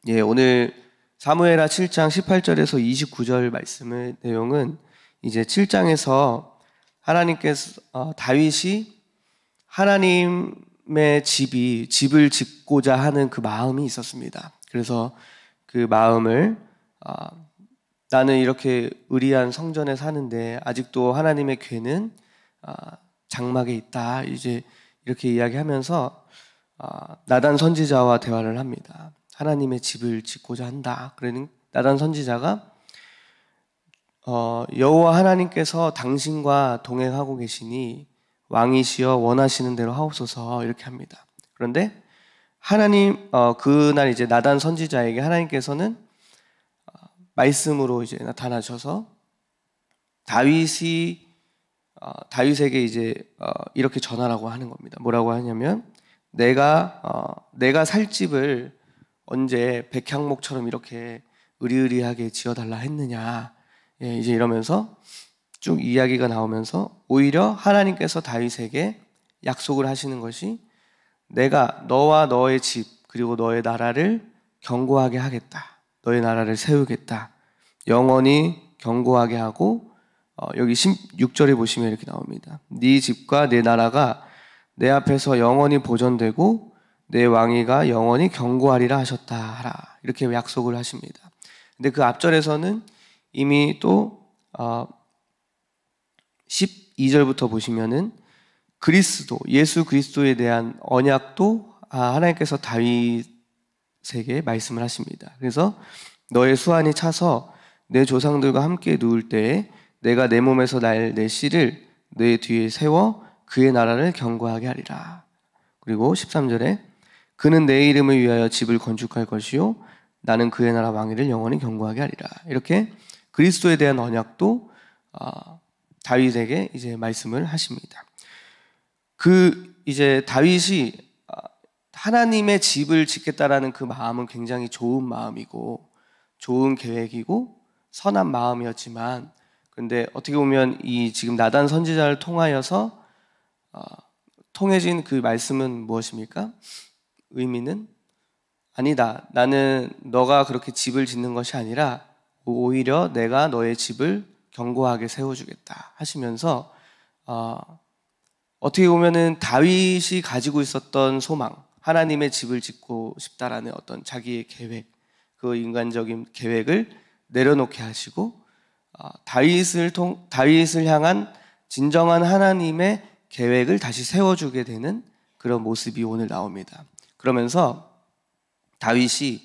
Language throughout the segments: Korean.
예, 오늘 사무엘하 7장 18절에서 29절 말씀의 내용은 이제 7장에서 하나님께서 다윗이 하나님의 집을 짓고자 하는 그 마음이 있었습니다. 그래서 그 마음을 나는 이렇게 의리한 성전에 사는데 아직도 하나님의 궤는 장막에 있다. 이제 이렇게 이야기하면서 나단 선지자와 대화를 합니다. 하나님의 집을 짓고자 한다. 그러는 나단 선지자가 여호와 하나님께서 당신과 동행하고 계시니 왕이시여 원하시는 대로 하옵소서 이렇게 합니다. 그런데 하나님 그날 이제 나단 선지자에게 하나님께서는 말씀으로 이제 나타나셔서 다윗에게 이제 이렇게 전하라고 하는 겁니다. 뭐라고 하냐면 내가 살 집을 언제 백향목처럼 이렇게 으리으리하게 지어달라 했느냐. 예, 이제 이러면서 쭉 이야기가 나오면서 오히려 하나님께서 다윗에게 약속을 하시는 것이 내가 너와 너의 집 그리고 너의 나라를 견고하게 하겠다. 너의 나라를 세우겠다. 영원히 견고하게 하고 여기 16절에 보시면 이렇게 나옵니다. 네 집과 내 나라가 내 앞에서 영원히 보존되고 내 왕위가 영원히 견고하리라 하셨다 하라. 이렇게 약속을 하십니다. 근데 그 앞절에서는 이미 또 12절부터 보시면은 예수 그리스도에 대한 언약도 하나님께서 다윗에게 말씀을 하십니다. 그래서 너의 수완이 차서 내 조상들과 함께 누울 때에 내가 내 몸에서 날 내 씨를 내 뒤에 세워 그의 나라를 견고하게 하리라. 그리고 13절에 그는 내 이름을 위하여 집을 건축할 것이요 나는 그의 나라 왕위를 영원히 견고하게 하리라. 이렇게 그리스도에 대한 언약도 다윗에게 이제 말씀을 하십니다. 이제 다윗이 하나님의 집을 짓겠다라는 그 마음은 굉장히 좋은 마음이고 좋은 계획이고 선한 마음이었지만 근데 어떻게 보면 이 지금 나단 선지자를 통하여서 통해진 그 말씀은 무엇입니까? 의미는 아니다. 나는 너가 그렇게 집을 짓는 것이 아니라 오히려 내가 너의 집을 견고하게 세워주겠다 하시면서 어떻게 보면은 다윗이 가지고 있었던 소망, 하나님의 집을 짓고 싶다라는 어떤 자기의 계획, 그 인간적인 계획을 내려놓게 하시고 다윗을 향한 진정한 하나님의 계획을 다시 세워주게 되는 그런 모습이 오늘 나옵니다. 그러면서 다윗이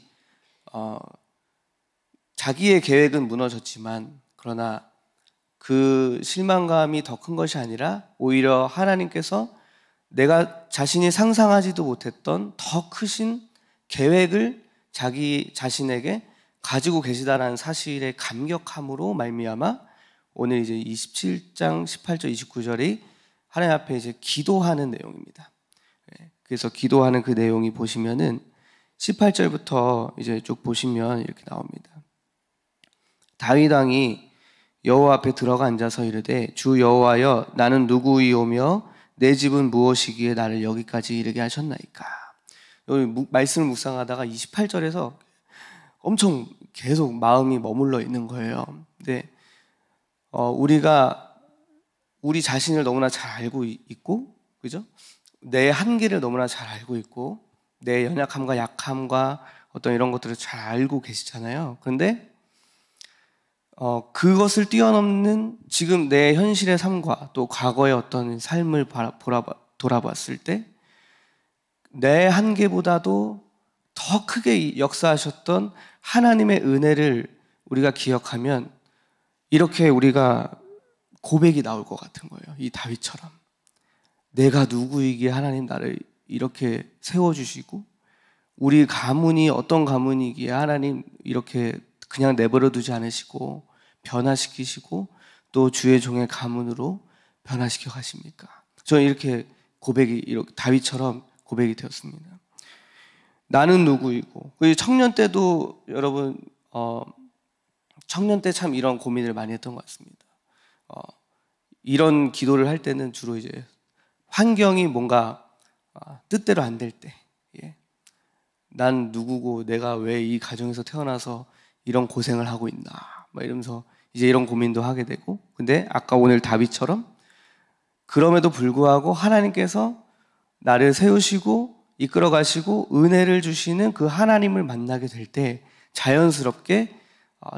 자기의 계획은 무너졌지만 그러나 그 실망감이 더 큰 것이 아니라 오히려 하나님께서 내가 자신이 상상하지도 못했던 더 크신 계획을 자기 자신에게 가지고 계시다라는 사실에 감격함으로 말미암아 오늘 이제 27장 18절 29절이 하나님 앞에 이제 기도하는 내용입니다. 그래서 기도하는 그 내용이 보시면은 18절부터 이제 쭉 보시면 이렇게 나옵니다. 다윗 왕이 여호와 앞에 들어가 앉아서 이르되 주 여호와여 나는 누구이오며 내 집은 무엇이기에 나를 여기까지 이르게 하셨나이까. 여기 말씀을 묵상하다가 28절에서 엄청 계속 마음이 머물러 있는 거예요. 근데 우리가 우리 자신을 너무나 잘 알고 있고, 그죠? 내 한계를 너무나 잘 알고 있고, 내 연약함과 약함과 어떤 이런 것들을 잘 알고 계시잖아요. 그런데 그것을 뛰어넘는 지금 내 현실의 삶과 또 과거의 어떤 삶을 돌아봤을 때 내 한계보다도 더 크게 역사하셨던 하나님의 은혜를 우리가 기억하면 이렇게 우리가 고백이 나올 것 같은 거예요. 이 다윗처럼 내가 누구이기에 하나님 나를 이렇게 세워주시고 우리 가문이 어떤 가문이기에 하나님 이렇게 그냥 내버려 두지 않으시고 변화시키시고 또 주의 종의 가문으로 변화시켜 가십니까? 저는 이렇게 다윗처럼 고백이 되었습니다. 나는 누구이고 청년 때도 여러분 청년 때 참 이런 고민을 많이 했던 것 같습니다. 이런 기도를 할 때는 주로 이제 환경이 뭔가 뜻대로 안 될 때, 난 누구고 내가 왜 이 가정에서 태어나서 이런 고생을 하고 있나 막 이러면서 이제 이런 고민도 하게 되고, 근데 아까 오늘 다윗처럼 그럼에도 불구하고 하나님께서 나를 세우시고 이끌어 가시고 은혜를 주시는 그 하나님을 만나게 될 때 자연스럽게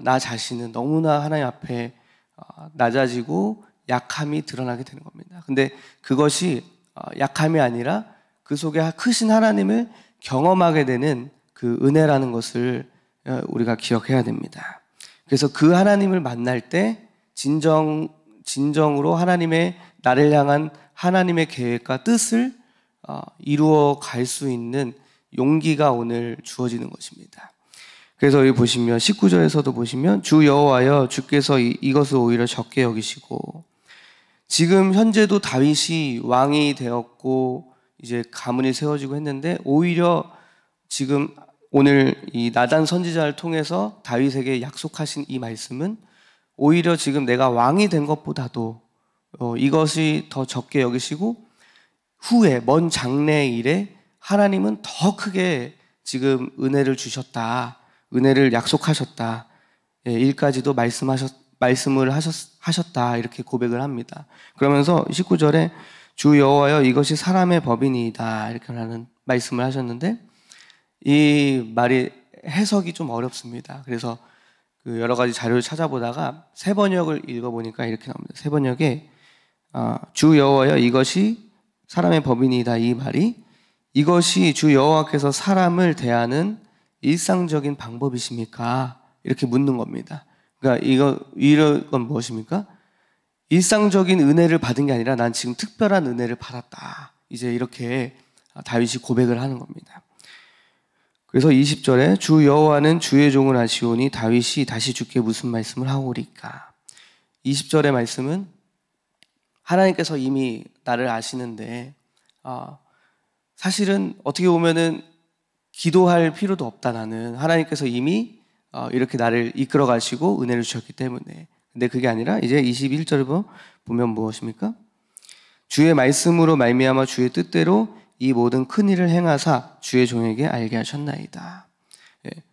나 자신은 너무나 하나님 앞에 낮아지고 약함이 드러나게 되는 겁니다. 근데 그것이 약함이 아니라 그 속에 크신 하나님을 경험하게 되는 그 은혜라는 것을 우리가 기억해야 됩니다. 그래서 그 하나님을 만날 때 진정으로 하나님의 나를 향한 하나님의 계획과 뜻을 이루어 갈 수 있는 용기가 오늘 주어지는 것입니다. 그래서 여기 보시면 19절에서도 보시면 주 여호와여 주께서 이것을 오히려 적게 여기시고, 지금 현재도 다윗이 왕이 되었고 이제 가문이 세워지고 했는데 오히려 지금 오늘 이 나단 선지자를 통해서 다윗에게 약속하신 이 말씀은 오히려 지금 내가 왕이 된 것보다도 이것이 더 적게 여기시고 후에 먼 장래의 일에 하나님은 더 크게 지금 은혜를 주셨다, 은혜를 약속하셨다, 일까지도 말씀을 하셨다 이렇게 고백을 합니다. 그러면서 19절에 주 여호와여 이것이 사람의 법이니이다 이렇게 하는 말씀을 하셨는데, 이 말이 해석이 좀 어렵습니다. 그래서 그 여러 가지 자료를 찾아보다가 세 번역을 읽어보니까 이렇게 나옵니다. 세 번역에 주 여호와여 이것이 사람의 법이니이다, 이 말이 이것이 주 여호와께서 사람을 대하는 일상적인 방법이십니까? 이렇게 묻는 겁니다. 그러니까 이건 무엇입니까? 일상적인 은혜를 받은 게 아니라 난 지금 특별한 은혜를 받았다, 이제 이렇게 다윗이 고백을 하는 겁니다. 그래서 20절에 주 여호와는 주의 종을 아시오니 다윗이 다시 주께 무슨 말씀을 하오리까? 20절의 말씀은 하나님께서 이미 나를 아시는데 사실은 어떻게 보면은 기도할 필요도 없다, 나는 하나님께서 이미 이렇게 나를 이끌어 가시고 은혜를 주셨기 때문에. 근데 그게 아니라 이제 21절을 보면 무엇입니까? 주의 말씀으로 말미암아 주의 뜻대로 이 모든 큰 일을 행하사 주의 종에게 알게 하셨나이다.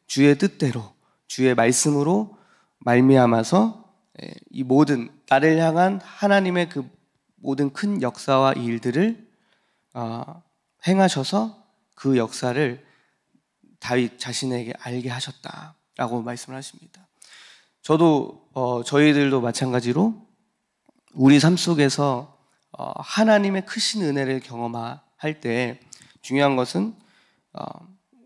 주의 뜻대로 주의 말씀으로 말미암아서 이 모든 나를 향한 하나님의 그 모든 큰 역사와 일들을 행하셔서 그 역사를 다윗 자신에게 알게 하셨다라고 말씀을 하십니다. 저도 저희들도 마찬가지로 우리 삶 속에서 하나님의 크신 은혜를 경험할 때 중요한 것은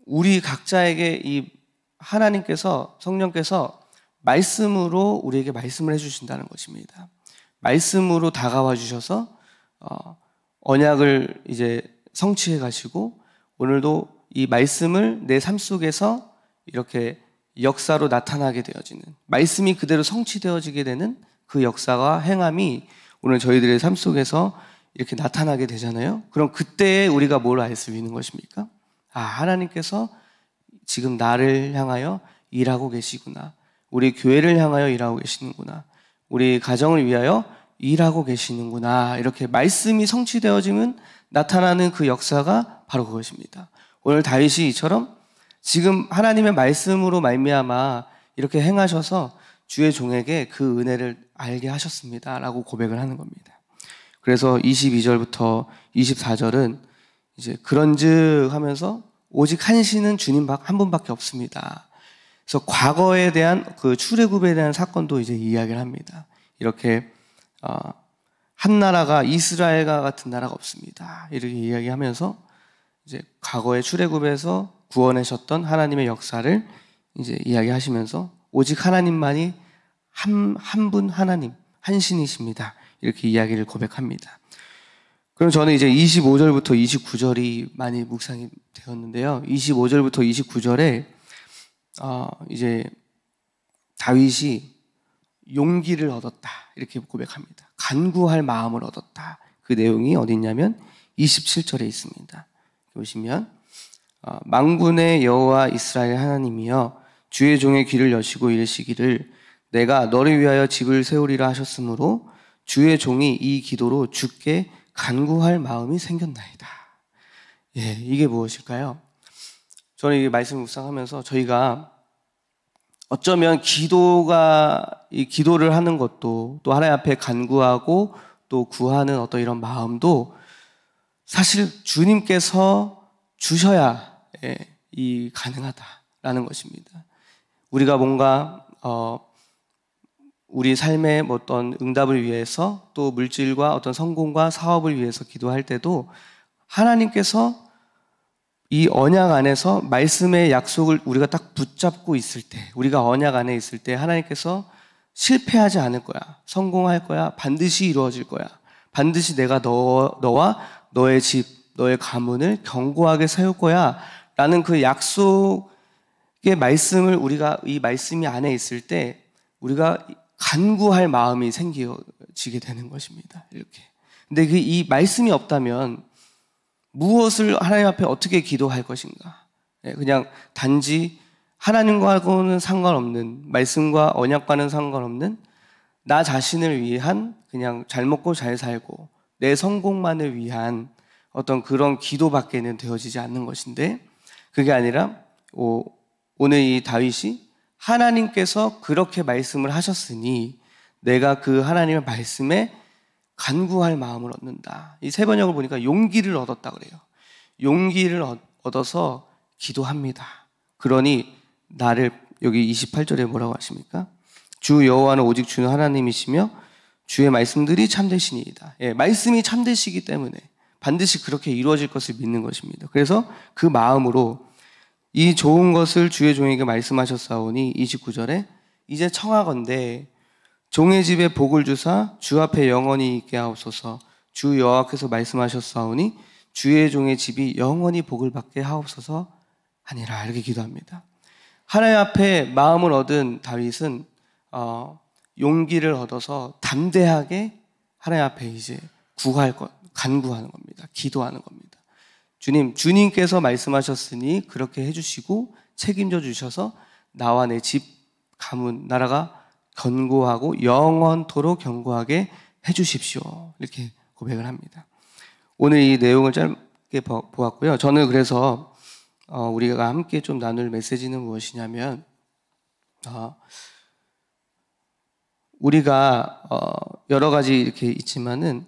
우리 각자에게 이 하나님께서, 성령께서 말씀으로 우리에게 말씀을 해주신다는 것입니다. 말씀으로 다가와 주셔서 언약을 이제 성취해 가시고 오늘도 이 말씀을 내 삶 속에서 이렇게 역사로 나타나게 되어지는, 말씀이 그대로 성취되어지게 되는 그 역사와 행함이 오늘 저희들의 삶 속에서 이렇게 나타나게 되잖아요. 그럼 그때 우리가 뭘 알 수 있는 것입니까? 하나님께서 지금 나를 향하여 일하고 계시구나, 우리 교회를 향하여 일하고 계시는구나, 우리 가정을 위하여 일하고 계시는구나, 이렇게 말씀이 성취되어지면 나타나는 그 역사가 바로 그것입니다. 오늘 다윗이 이처럼 지금 하나님의 말씀으로 말미암아 이렇게 행하셔서 주의 종에게 그 은혜를 알게 하셨습니다 라고 고백을 하는 겁니다. 그래서 22절부터 24절은 이제 그런즉 하면서 오직 한 신은 주님 한 분밖에 없습니다. 그래서 과거에 대한 그 출애굽에 대한 사건도 이제 이야기를 합니다. 이렇게 한 나라가 이스라엘과 같은 나라가 없습니다, 이렇게 이야기하면서 이제 과거의 출애굽에서 구원하셨던 하나님의 역사를 이제 이야기하시면서 오직 하나님만이 한 분 하나님, 한 신이십니다, 이렇게 이야기를 고백합니다. 그럼 저는 이제 25절부터 29절이 많이 묵상이 되었는데요. 25절부터 29절에 이제 다윗이 용기를 얻었다 이렇게 고백합니다. 간구할 마음을 얻었다. 그 내용이 어디 있냐면 27절에 있습니다. 보시면 만군의 여호와 이스라엘 하나님이여 주의 종의 귀를 여시고 이르시기를 내가 너를 위하여 집을 세우리라 하셨으므로 주의 종이 이 기도로 주께 간구할 마음이 생겼나이다. 이게 무엇일까요? 저는 이 말씀을 묵상하면서 저희가 어쩌면 이 기도를 하는 것도 또 하나님 앞에 간구하고 또 구하는 어떤 이런 마음도 사실 주님께서 주셔야 이 가능하다라는 것입니다. 우리가 뭔가 우리 삶의 어떤 응답을 위해서 또 물질과 어떤 성공과 사업을 위해서 기도할 때도 하나님께서 이 언약 안에서 말씀의 약속을 우리가 딱 붙잡고 있을 때, 우리가 언약 안에 있을 때 하나님께서 실패하지 않을 거야, 성공할 거야, 반드시 이루어질 거야, 반드시 내가 너와 너의 집, 너의 가문을 견고하게 세울 거야 라는 그 약속의 말씀을 우리가 이 말씀이 안에 있을 때 우리가 간구할 마음이 생기게 되는 것입니다. 이렇게. 근데 이 말씀이 없다면 무엇을 하나님 앞에 어떻게 기도할 것인가? 그냥 단지 하나님과는 상관없는, 말씀과 언약과는 상관없는 나 자신을 위한 그냥 잘 먹고 잘 살고 내 성공만을 위한 어떤 그런 기도밖에는 되어지지 않는 것인데, 그게 아니라 오늘 이 다윗이 하나님께서 그렇게 말씀을 하셨으니 내가 그 하나님의 말씀에 간구할 마음을 얻는다. 이 세 번역을 보니까 용기를 얻었다 그래요. 용기를 얻어서 기도합니다. 그러니 나를, 여기 28절에 뭐라고 하십니까? 주 여호와는 오직 주는 하나님이시며 주의 말씀들이 참되시니이다. 말씀이 참되시기 때문에 반드시 그렇게 이루어질 것을 믿는 것입니다. 그래서 그 마음으로 이 좋은 것을 주의 종에게 말씀하셨사오니 29절에 이제 청하건대 종의 집에 복을 주사 주 앞에 영원히 있게 하옵소서. 주 여호와께서 말씀하셨사오니 주의 종의 집이 영원히 복을 받게 하옵소서 하니라. 이렇게 기도합니다. 하나님 앞에 마음을 얻은 다윗은 용기를 얻어서 담대하게 하나님 앞에 이제 간구하는 겁니다. 기도하는 겁니다. 주님께서 말씀하셨으니 그렇게 해주시고 책임져 주셔서 나와 내 집, 가문, 나라가 견고하고 영원토록 견고하게 해주십시오. 이렇게 고백을 합니다. 오늘 이 내용을 짧게 보았고요. 저는 그래서 우리가 함께 좀 나눌 메시지는 무엇이냐면, 우리가 여러 가지 이렇게 있지만은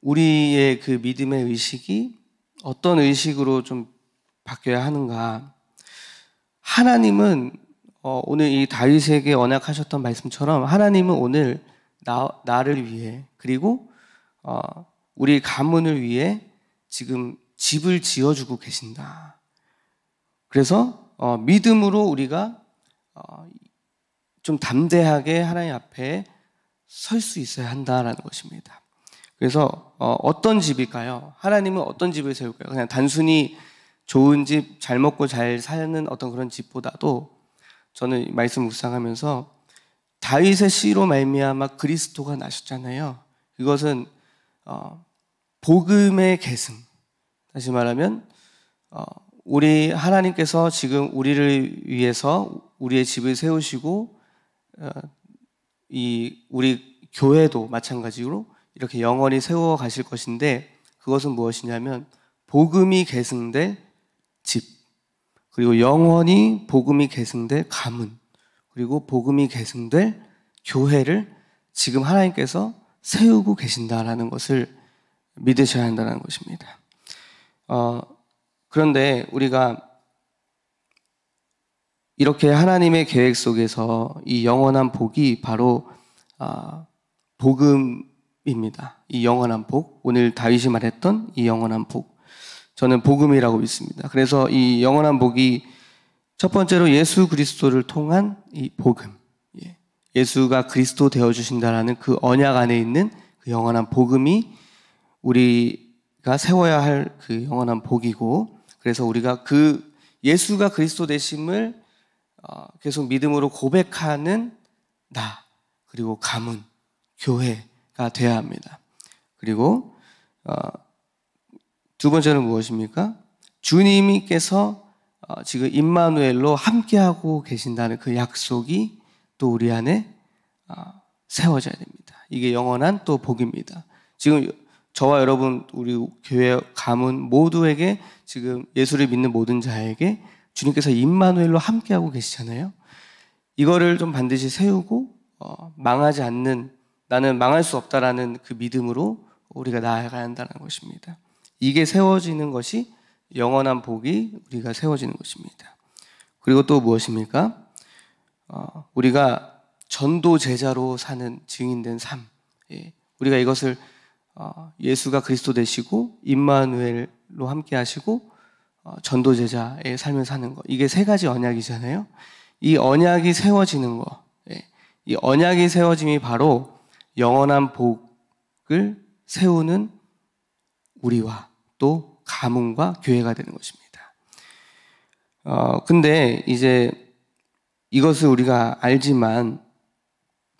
우리의 그 믿음의 의식이 어떤 의식으로 좀 바뀌어야 하는가. 하나님은 오늘 이 다윗에게 언약하셨던 말씀처럼 하나님은 오늘 나를 위해, 그리고 우리 가문을 위해 지금 집을 지어주고 계신다. 그래서 믿음으로 우리가 좀 담대하게 하나님 앞에 설 수 있어야 한다라는 것입니다. 그래서 어떤 집일까요? 하나님은 어떤 집을 세울까요? 그냥 단순히 좋은 집, 잘 먹고 잘 사는 어떤 그런 집보다도 저는 말씀 묵상하면서 다윗의 씨로 말미암아 그리스도가 나셨잖아요. 이것은 복음의 계승. 다시 말하면 우리 하나님께서 지금 우리를 위해서 우리의 집을 세우시고 우리 교회도 마찬가지로 이렇게 영원히 세워 가실 것인데, 그것은 무엇이냐면 복음이 계승될 집, 그리고 영원히 복음이 계승될 가문, 그리고 복음이 계승될 교회를 지금 하나님께서 세우고 계신다라는 것을 믿으셔야 한다는 것입니다. 그런데 우리가 이렇게 하나님의 계획 속에서 이 영원한 복이 바로 복음입니다. 이 영원한 복, 오늘 다윗이 말했던 이 영원한 복, 저는 복음이라고 믿습니다. 그래서 이 영원한 복이 첫 번째로 예수 그리스도를 통한 이 복음, 예수가 그리스도 되어주신다라는 그 언약 안에 있는 그 영원한 복음이 우리가 세워야 할 그 영원한 복이고, 그래서 우리가 그 예수가 그리스도 되심을 계속 믿음으로 고백하는 나, 그리고 가문, 교회가 되어야 합니다. 그리고 두 번째는 무엇입니까? 주님께서 지금 임마누엘로 함께하고 계신다는 그 약속이 또 우리 안에 세워져야 됩니다. 이게 영원한 또 복입니다. 지금 저와 여러분, 우리 교회 가문 모두에게, 지금 예수를 믿는 모든 자에게 주님께서 임마누엘로 함께하고 계시잖아요. 이거를 좀 반드시 세우고 망하지 않는, 나는 망할 수 없다라는 그 믿음으로 우리가 나아가야 한다는 것입니다. 이게 세워지는 것이 영원한 복이 우리가 세워지는 것입니다. 그리고 또 무엇입니까? 우리가 전도 제자로 사는 증인된 삶. 우리가 이것을 예수가 그리스도 되시고 임마누엘로 함께 하시고 전도 제자의 삶을 사는 것. 이게 세 가지 언약이잖아요. 이 언약이 세워지는 것. 이 언약이 세워짐이 바로 영원한 복을 세우는 우리와 또 가문과 교회가 되는 것입니다. 근데 이제 이것을 우리가 알지만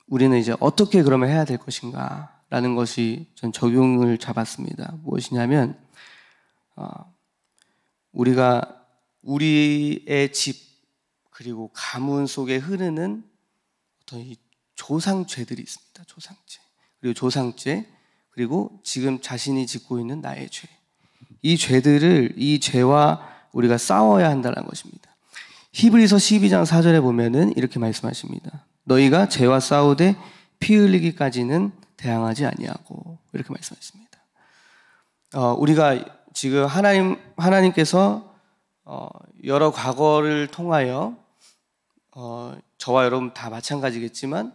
우리는 이제 어떻게 그러면 해야 될 것인가 라는 것이 전 적용을 잡았습니다. 무엇이냐면 우리가 우리의 집 그리고 가문 속에 흐르는 어떤 이 조상죄들이 있습니다. 조상죄. 그리고 조상죄, 그리고 지금 자신이 짓고 있는 나의 죄. 이 죄와 우리가 싸워야 한다는 것입니다. 히브리서 12장 4절에 보면은 이렇게 말씀하십니다. 너희가 죄와 싸우되 피 흘리기까지는 대항하지 아니하고, 이렇게 말씀하십니다. 우리가 지금 하나님께서 여러 과거를 통하여 저와 여러분 다 마찬가지겠지만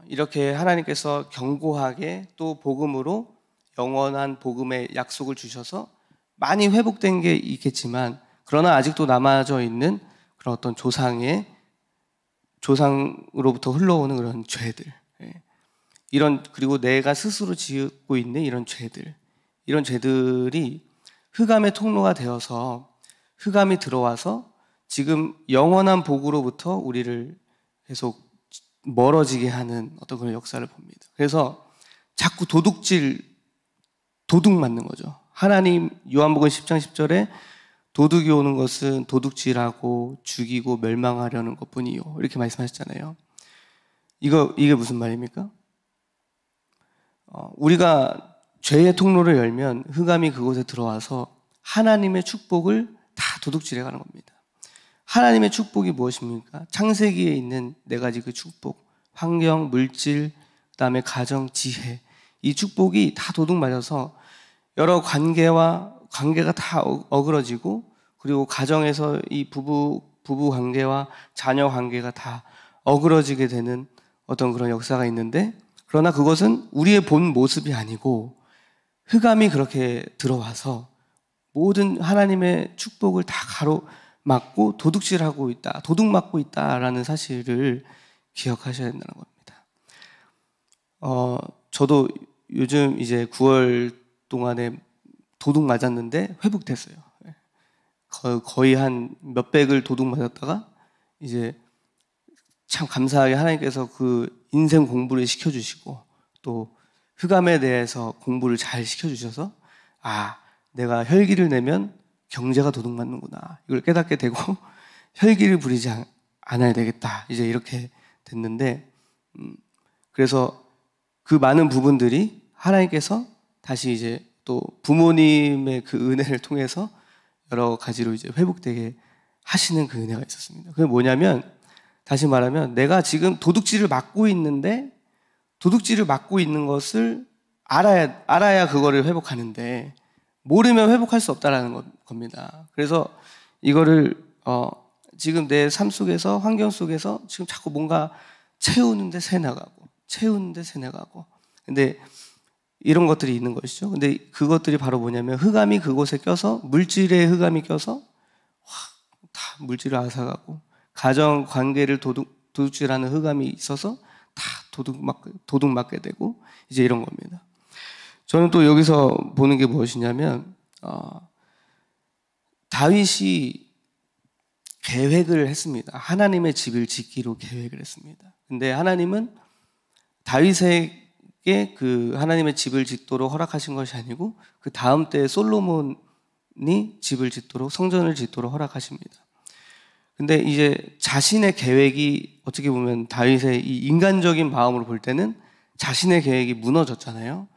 이렇게 하나님께서 견고하게 또 복음으로 영원한 복음의 약속을 주셔서 많이 회복된 게 있겠지만, 그러나 아직도 남아져 있는 그런 어떤 조상으로부터 흘러오는 그런 죄들, 그리고 내가 스스로 짓고 있는 이런 죄들이 흑암의 통로가 되어서 흑암이 들어와서 지금 영원한 복으로부터 우리를 계속 멀어지게 하는 어떤 그런 역사를 봅니다. 그래서 자꾸 도둑 맞는 거죠. 하나님, 요한복음 10장 10절에 도둑이 오는 것은 도둑질하고 죽이고 멸망하려는 것뿐이요, 이렇게 말씀하셨잖아요. 이게 무슨 말입니까? 우리가 죄의 통로를 열면 흑암이 그곳에 들어와서 하나님의 축복을 다 도둑질해 가는 겁니다. 하나님의 축복이 무엇입니까? 창세기에 있는 네 가지 그 축복, 환경, 물질, 그다음에 가정, 지혜. 이 축복이 다 도둑 맞아서 여러 관계가 다 어그러지고, 그리고 가정에서 이 부부 관계와 자녀 관계가 다 어그러지게 되는 어떤 그런 역사가 있는데, 그러나 그것은 우리의 본 모습이 아니고 흑암이 그렇게 들어와서 모든 하나님의 축복을 다 가로막고 도둑질하고 있다, 도둑 맞고 있다라는 사실을 기억하셔야 된다는 겁니다. 저도 요즘 이제 9월 동안에 도둑 맞았는데 회복됐어요. 거의 한 몇백을 도둑 맞았다가 이제 참 감사하게 하나님께서 그 인생 공부를 시켜주시고 또 흑암에 대해서 공부를 잘 시켜주셔서 내가 혈기를 내면 경제가 도둑 맞는구나, 이걸 깨닫게 되고 혈기를 부리지 않아야 되겠다, 이제 이렇게 됐는데, 그래서 그 많은 부분들이 하나님께서 다시 이제 또 부모님의 그 은혜를 통해서 여러 가지로 이제 회복되게 하시는 그 은혜가 있었습니다. 그게 뭐냐면, 다시 말하면 내가 지금 도둑질을 맡고 있는데 도둑질을 맡고 있는 것을 알아야 그거를 회복하는데, 모르면 회복할 수 없다라는 겁니다. 그래서 이거를 지금 내 삶 속에서, 환경 속에서 지금 자꾸 뭔가 채우는데 새 나가고 근데 이런 것들이 있는 것이죠. 근데 그것들이 바로 뭐냐면 흑암이 그곳에 껴서, 물질의 흑암이 껴서 다 물질을 앗아가고, 가정 관계를 도둑질하는 흑암이 있어서 다 도둑 맞게 되고, 이제 이런 겁니다. 저는 또 여기서 보는 게 무엇이냐면 다윗이 계획을 했습니다. 하나님의 집을 짓기로 계획을 했습니다. 근데 하나님은 다윗에게 그 하나님의 집을 짓도록 허락하신 것이 아니고 그 다음 때에 솔로몬이 집을 짓도록, 성전을 짓도록 허락하십니다. 근데 이제 자신의 계획이, 어떻게 보면 다윗의 이 인간적인 마음으로 볼 때는 자신의 계획이 무너졌잖아요.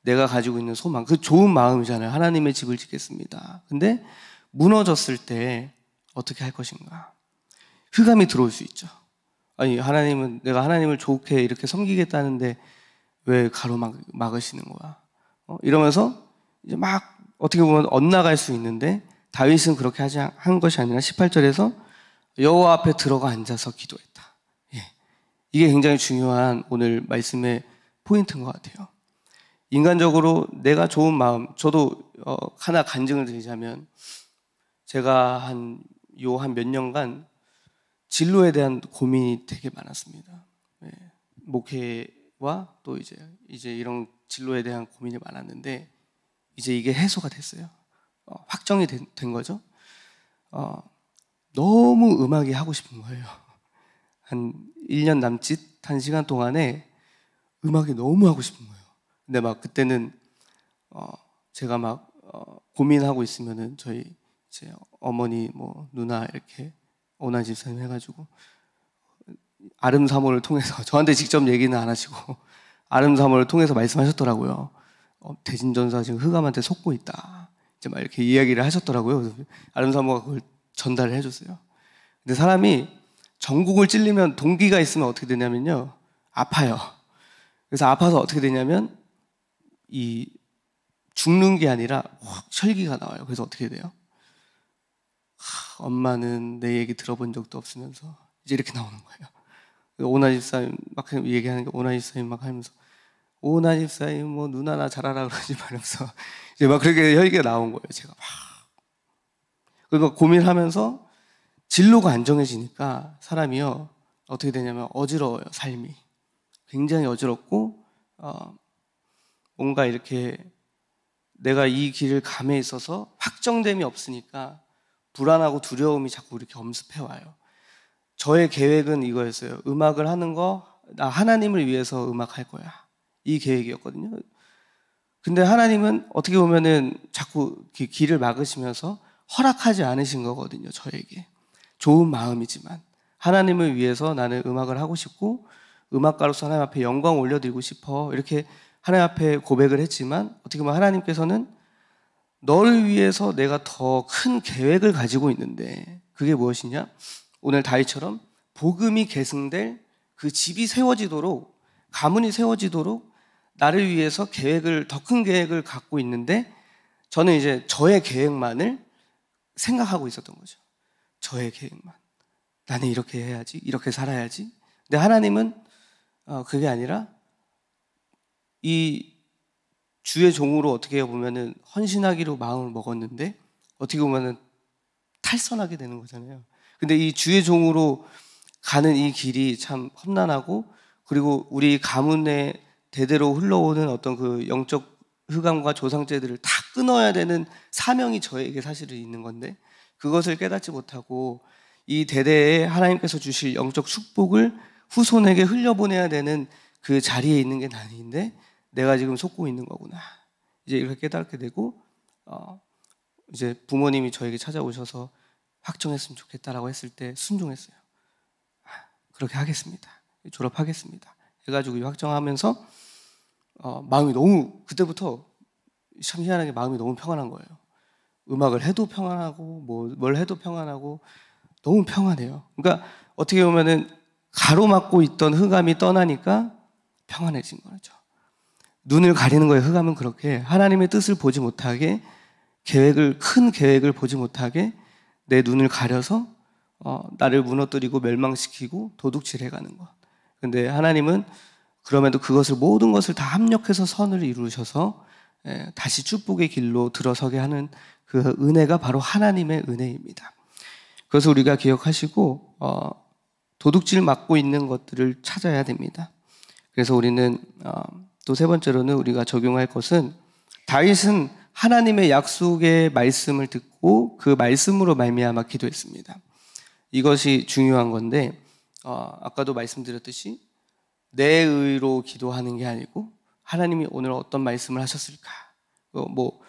내가 가지고 있는 소망, 그 좋은 마음이잖아요. 하나님의 집을 짓겠습니다. 근데 무너졌을 때 어떻게 할 것인가? 흑암이 들어올 수 있죠. 아니, 하나님은 내가 하나님을 좋게 이렇게 섬기겠다는데 왜 가로막으시는 거야? 이러면서 이제 막 어떻게 보면 엇나갈 수 있는데, 다윗은 그렇게 한 것이 아니라 18절에서 여호와 앞에 들어가 앉아서 기도했다. 예. 이게 굉장히 중요한 오늘 말씀의 포인트인 것 같아요. 인간적으로 내가 좋은 마음, 저도 하나 간증을 드리자면, 제가 한 몇 년간 진로에 대한 고민이 되게 많았습니다. 예. 목회와 또 이제 이런 진로에 대한 고민이 많았는데, 이제 이게 해소가 됐어요. 확정이 된 거죠. 너무 음악이 하고 싶은 거예요. 한 1년 남짓 한 시간 동안에 음악이 너무 하고 싶은 거예요. 근데 막 그때는 제가 막 고민하고 있으면은 저희 제 어머니 뭐 누나 이렇게 오나 집사님 해가지고 아름사모를 통해서 저한테 직접 얘기는 안 하시고 아름사모를 통해서 말씀하셨더라고요. 대진전사 지금 흑암한테 속고 있다. 이제 막 이렇게 이야기를 하셨더라고요. 그래서 아름사모가 그걸 전달을 해줬어요. 근데 사람이 전국을 찔리면 동기가 있으면 어떻게 되냐면요, 아파요. 그래서 아파서 어떻게 되냐면 이 죽는 게 아니라 확 혈기가 나와요. 그래서 어떻게 돼요? 엄마는 내 얘기 들어본 적도 없으면서 이제 이렇게 나오는 거예요. 오나 집사님 막 얘기하는 게, 오나 집사님 막 하면서 오나 집사님 뭐 누나나 잘하라 그러지 말면서 이제 막 그렇게 혈기가 나온 거예요. 제가 막 그러니까 고민하면서 진로가 안 정해지니까 사람이요 어떻게 되냐면 어지러워요. 삶이 굉장히 어지럽고 뭔가 이렇게 내가 이 길을 감에 있어서 확정됨이 없으니까 불안하고 두려움이 자꾸 이렇게 엄습해 와요. 저의 계획은 이거였어요. 음악을 하는 거, 나 하나님을 위해서 음악할 거야. 이 계획이었거든요. 근데 하나님은 어떻게 보면은 자꾸 길을 막으시면서 허락하지 않으신 거거든요. 저에게. 좋은 마음이지만 하나님을 위해서 나는 음악을 하고 싶고 음악가로서 하나님 앞에 영광 올려드리고 싶어, 이렇게 하나님 앞에 고백을 했지만, 어떻게 보면 하나님께서는 너를 위해서 내가 더 큰 계획을 가지고 있는데, 그게 무엇이냐? 오늘 다윗처럼 복음이 계승될 그 집이 세워지도록, 가문이 세워지도록 나를 위해서 더 큰 계획을 갖고 있는데, 저는 이제 저의 계획만을 생각하고 있었던 거죠. 저의 계획만. 나는 이렇게 해야지, 이렇게 살아야지. 근데 하나님은 그게 아니라 이 주의 종으로 어떻게 보면은 헌신하기로 마음을 먹었는데 어떻게 보면은 탈선하게 되는 거잖아요. 근데 이 주의 종으로 가는 이 길이 참 험난하고, 그리고 우리 가문에 대대로 흘러오는 어떤 그 영적 흑암과 조상제들을 다 끊어야 되는 사명이 저에게 사실은 있는 건데, 그것을 깨닫지 못하고 이 대대에 하나님께서 주실 영적 축복을 후손에게 흘려보내야 되는 그 자리에 있는 게 나인데 내가 지금 속고 있는 거구나. 이제 이렇게 깨닫게 되고, 이제 부모님이 저에게 찾아오셔서 확정했으면 좋겠다라고 했을 때 순종했어요. 그렇게 하겠습니다. 졸업하겠습니다. 해가지고 확정하면서 마음이 너무, 그때부터 참 희한하게 마음이 너무 평안한 거예요. 음악을 해도 평안하고 뭘 해도 평안하고 너무 평안해요. 그러니까 어떻게 보면은 가로막고 있던 흑암이 떠나니까 평안해진 거죠. 눈을 가리는 거예요. 흑암은 그렇게 하나님의 뜻을 보지 못하게, 큰 계획을 보지 못하게 내 눈을 가려서 나를 무너뜨리고 멸망시키고 도둑질해가는 것. 근데 하나님은 그럼에도 그것을, 모든 것을 다 합력해서 선을 이루셔서 다시 축복의 길로 들어서게 하는 그 은혜가 바로 하나님의 은혜입니다. 그래서 우리가 기억하시고 도둑질 맞고 있는 것들을 찾아야 됩니다. 그래서 우리는 또 세 번째로는 우리가 적용할 것은, 다윗은 하나님의 약속의 말씀을 듣고 그 말씀으로 말미암아 기도했습니다. 이것이 중요한 건데, 아까도 말씀드렸듯이 내 의로 기도하는 게 아니고 하나님이 오늘 어떤 말씀을 하셨을까, 뭐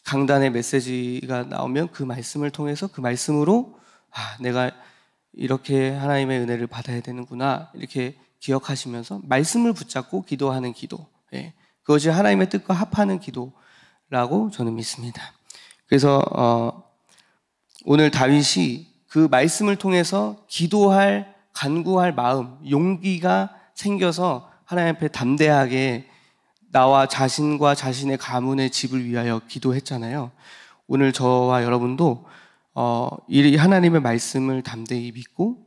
강단의 메시지가 나오면 그 말씀을 통해서 그 말씀으로 내가 이렇게 하나님의 은혜를 받아야 되는구나, 이렇게 기억하시면서 말씀을 붙잡고 기도하는 기도, 그것이 하나님의 뜻과 합하는 기도라고 저는 믿습니다. 그래서 오늘 다윗이 그 말씀을 통해서 기도할, 간구할 마음, 용기가 생겨서 하나님 앞에 담대하게 나와 자신과 자신의 가문의 집을 위하여 기도했잖아요. 오늘 저와 여러분도 이 하나님의 말씀을 담대히 믿고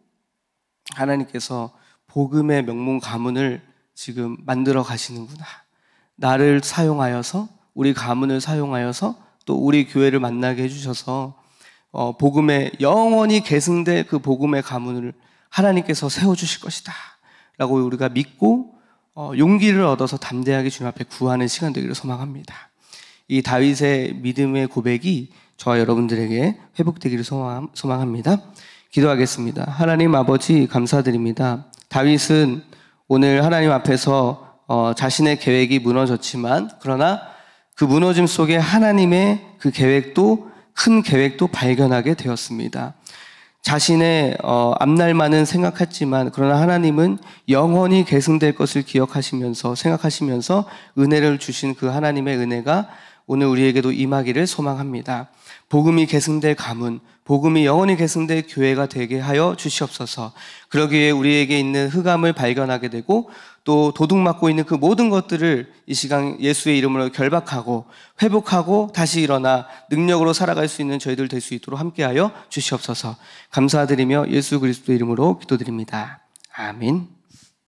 하나님께서 복음의 명문 가문을 지금 만들어 가시는구나. 나를 사용하여서, 우리 가문을 사용하여서 또 우리 교회를 만나게 해주셔서 복음의 영원히 계승될 그 복음의 가문을 하나님께서 세워주실 것이다 라고 우리가 믿고 용기를 얻어서 담대하게 주님 앞에 구하는 시간 되기를 소망합니다. 이 다윗의 믿음의 고백이 저와 여러분들에게 회복되기를 소망합니다. 기도하겠습니다. 하나님 아버지 감사드립니다. 다윗은 오늘 하나님 앞에서 자신의 계획이 무너졌지만 그러나 그 무너짐 속에 하나님의 그 계획도, 큰 계획도 발견하게 되었습니다. 자신의 앞날만은 생각했지만 그러나 하나님은 영원히 계승될 것을 기억하시면서 생각하시면서 은혜를 주신 그 하나님의 은혜가 오늘 우리에게도 임하기를 소망합니다. 복음이 계승될 가문, 복음이 영원히 계승될 교회가 되게 하여 주시옵소서. 그러기에 우리에게 있는 흑암을 발견하게 되고 또 도둑맞고 있는 그 모든 것들을 이 시간 예수의 이름으로 결박하고 회복하고 다시 일어나 능력으로 살아갈 수 있는 저희들 될 수 있도록 함께하여 주시옵소서. 감사드리며 예수 그리스도의 이름으로 기도드립니다. 아멘.